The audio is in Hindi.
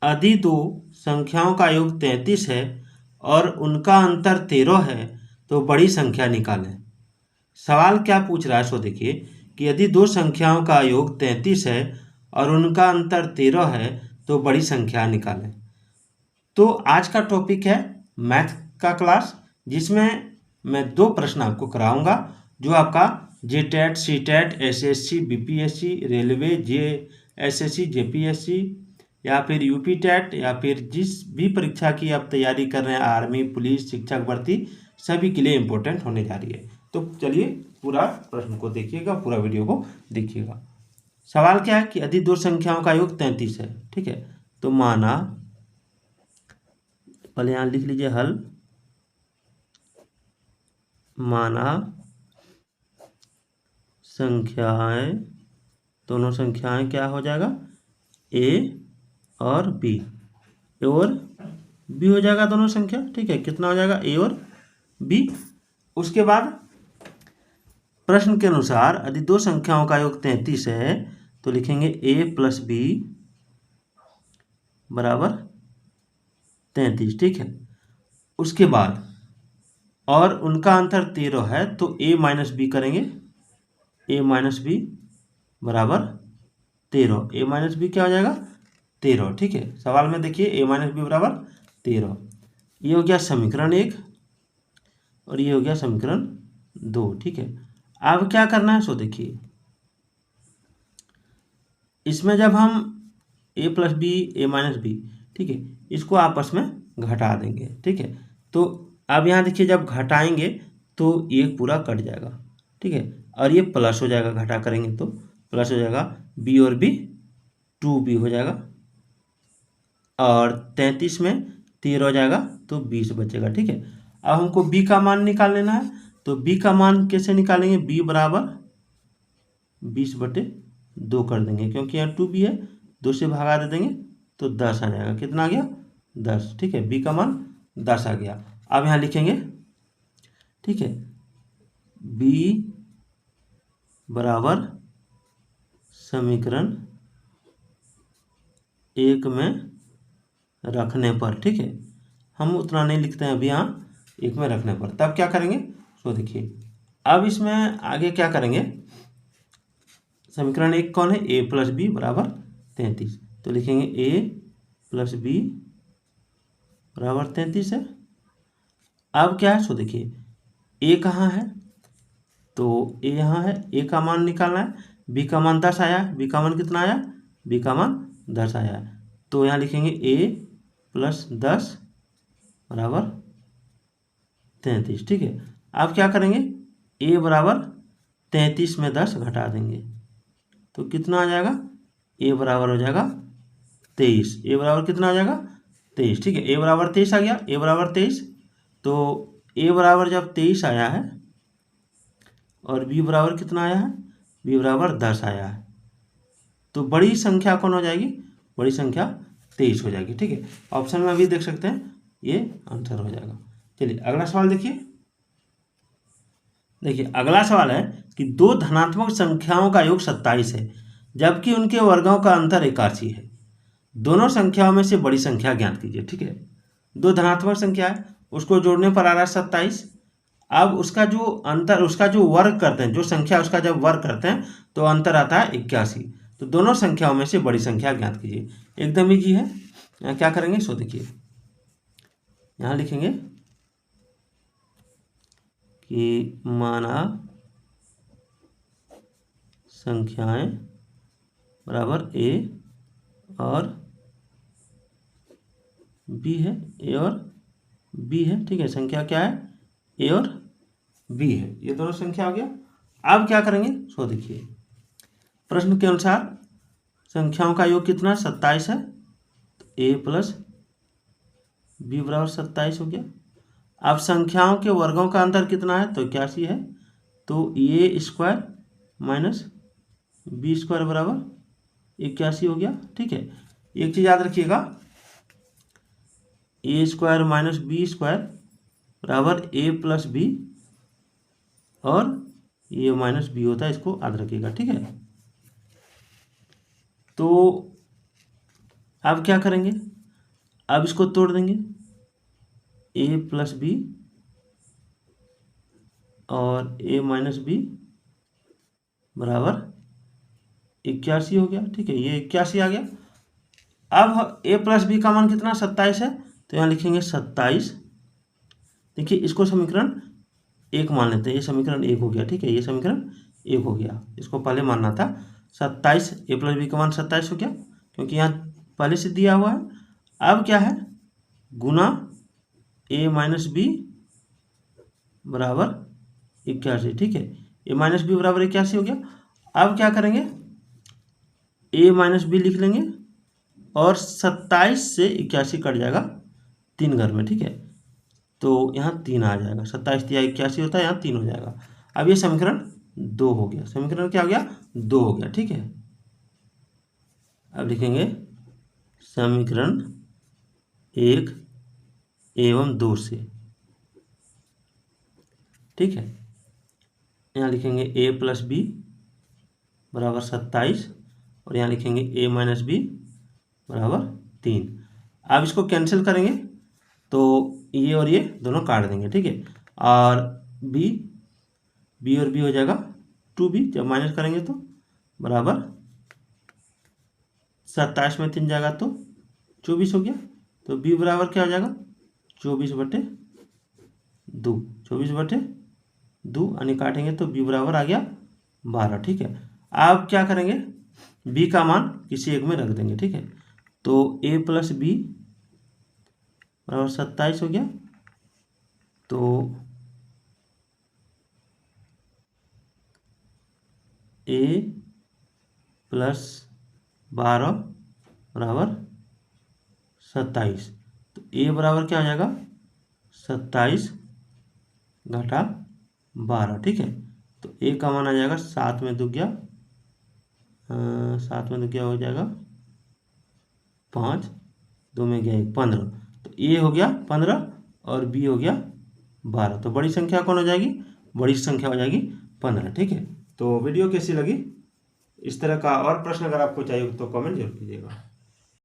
यदि दो संख्याओं का योग 33 है और उनका अंतर 13 है तो बड़ी संख्या निकालें। सवाल क्या पूछ रहा है सो देखिए कि यदि दो संख्याओं का योग 33 है और उनका अंतर 13 है तो बड़ी संख्या निकालें। तो आज का टॉपिक है मैथ का क्लास, जिसमें मैं 2 प्रश्न आपको कराऊंगा जो आपका JTET, CTET, SSC, BPSC, railway, JSSC, JPSC या फिर यूपी टेट या फिर जिस भी परीक्षा की आप तैयारी कर रहे हैं, आर्मी, पुलिस, शिक्षक भर्ती, सभी के लिए इम्पोर्टेंट होने जा रही है। तो चलिए पूरा प्रश्न को देखिएगा, पूरा वीडियो को देखिएगा। सवाल क्या है कि यदि दो संख्याओं का योग 33 है, ठीक है, तो माना, पहले यहाँ लिख लीजिए हल, माना संख्याएं, दोनों संख्याएं क्या हो जाएगा, ए और बी, ए और बी हो जाएगा दोनों संख्या, ठीक है, कितना हो जाएगा, ए और बी। उसके बाद प्रश्न के अनुसार यदि दो संख्याओं का योग 33 है तो लिखेंगे ए प्लस बी बराबर 33, ठीक है। उसके बाद और उनका अंतर 13 है तो ए माइनस बी करेंगे, ए माइनस बी बराबर 13, ए माइनस बी क्या हो जाएगा, 13, ठीक है। सवाल में देखिए ए माइनस बी बराबर 13, ये हो गया समीकरण 1 और ये हो गया समीकरण 2, ठीक है। अब क्या करना है सो देखिए, इसमें जब हम ए प्लस बी, ए माइनस बी, ठीक है, इसको आपस में घटा देंगे, ठीक है। तो अब यहाँ देखिए जब घटाएंगे तो ये पूरा कट जाएगा, ठीक है, और ये प्लस हो जाएगा, घटा करेंगे तो प्लस हो जाएगा, बी और बी 2b हो जाएगा, और 33 में 13 हो जाएगा तो 20 बचेगा, ठीक है। अब हमको b का मान निकाल लेना है, तो b का मान कैसे निकालेंगे, b बराबर 20/2 कर देंगे, क्योंकि यहाँ 2b है, 2 से भागा दे देंगे तो 10 आ जाएगा, कितना आ गया, 10, ठीक है, b का मान 10 आ गया। अब यहाँ लिखेंगे, ठीक है, b बराबर समीकरण 1 में रखने पर, ठीक है, हम उतना नहीं लिखते हैं अभी, यहाँ 1 में रखने पर तब क्या करेंगे, तो देखिए अब इसमें आगे क्या करेंगे, समीकरण 1 कौन है, ए प्लस बी बराबर 33, तो लिखेंगे ए प्लस बी बराबर 33 है। अब क्या है सो देखिए, ए कहाँ है, तो ए यहाँ है, ए का मान निकालना है, बी का मान 10 आया, बी का मान कितना आया, बी का मान 10 आया, तो यहाँ लिखेंगे ए प्लस 10 बराबर 33, ठीक है। अब क्या करेंगे, ए बराबर 33 में 10 घटा देंगे तो कितना आ जाएगा, ए बराबर हो जाएगा 23, ए बराबर कितना आ जाएगा, 23, ठीक है, ए बराबर 23 आ गया, ए बराबर 23, तो ए बराबर जब 23 आया है और बी बराबर कितना आया है, बी बराबर 10 आया है, तो बड़ी संख्या कौन हो जाएगी, बड़ी संख्या 23 हो जाएगी, ठीक है। ऑप्शन में भी देख सकते हैं, ये आंसर हो जाएगा। चलिए अगला सवाल देखिए, अगला सवाल है कि दो धनात्मक संख्याओं का योग 27 है जबकि उनके वर्गों का अंतर 81 है, दोनों संख्याओं में से बड़ी संख्या ज्ञात कीजिए, ठीक है। दो धनात्मक संख्या है, उसको जोड़ने पर आ रहा है 27, अब उसका जो अंतर, उसका जो वर्ग करते हैं, जो संख्या उसका जब वर्ग करते हैं तो अंतर आता है 81, तो दोनों संख्याओं में से बड़ी संख्या ज्ञात कीजिए। एकदम ईजी है, यहाँ क्या करेंगे सो देखिए, यहाँ लिखेंगे कि माना संख्याएं बराबर ए और बी है, ए और बी है, ठीक है, संख्या क्या है, ए और बी है, ये दोनों संख्या हो गया। अब क्या करेंगे सो देखिए, प्रश्न के अनुसार संख्याओं का योग कितना 27 है, तो ए प्लस बी बराबर 27 हो गया। अब संख्याओं के वर्गों का अंतर कितना है, तो 81 है, तो ए स्क्वायर माइनस बी स्क्वायर बराबर 81 हो गया, ठीक है। एक चीज़ याद रखिएगा, ए स्क्वायर माइनस बी स्क्वायर बराबर ए प्लस बी, और ये माइनस बी होता है, इसको याद रखिएगा, ठीक है। तो अब क्या करेंगे, अब इसको तोड़ देंगे, ए प्लस बी और ए माइनस बी बराबर 81 हो गया। ठीक है, ये 81 आ गया। अब ए प्लस बी का मान कितना, 27 है, तो यहाँ लिखेंगे 27। देखिए इसको समीकरण 1 मान लेते हैं, ये समीकरण 1 हो गया। ठीक है, ये समीकरण 1 हो गया, इसको पहले मानना था 27। ए प्लस बी का मान 27 हो गया, क्योंकि यहाँ पहले से दिया हुआ है। अब क्या है, गुना ए माइनस बी बराबर 81। ठीक है, ए माइनस बी बराबर 81 हो गया। अब क्या करेंगे, ए माइनस बी लिख लेंगे और 27 से 81 कट जाएगा 3 घर में। ठीक है, तो यहाँ 3 आ जाएगा, 27 या 81 होता है, यहाँ 3 हो जाएगा। अब ये समीकरण 2 हो गया। समीकरण क्या हो गया, 2 हो गया। ठीक है, अब लिखेंगे समीकरण 1 एवं 2 से। ठीक है, यहाँ लिखेंगे ए प्लस बी बराबर 27 और यहाँ लिखेंगे ए माइनस बी बराबर 3। अब इसको कैंसिल करेंगे तो ये और ये दोनों काट देंगे। ठीक है, और बी और बी हो जाएगा 2b, जब माइनस करेंगे तो बराबर 27 में 3 जाएगा तो 24 हो गया। तो b बराबर क्या हो जाएगा, 24/2। 24/2 यानी काटेंगे तो b बराबर आ गया 12। ठीक है, अब क्या करेंगे, b का मान किसी एक में रख देंगे। ठीक है, तो a प्लस बी बराबर 27 हो गया, तो a प्लस 12 बराबर 27। तो a बराबर क्या हो जाएगा, 27 घटा 12। ठीक है, तो a का मान आ जाएगा 7 में 2 गया, 7 में 2 गया हो जाएगा 5, 2 में गया 15। तो a हो गया 15 और b हो गया 12। तो बड़ी संख्या कौन हो जाएगी, बड़ी संख्या हो जाएगी 15। ठीक है, तो वीडियो कैसी लगी, इस तरह का और प्रश्न अगर आपको चाहिए तो कमेंट जरूर कीजिएगा।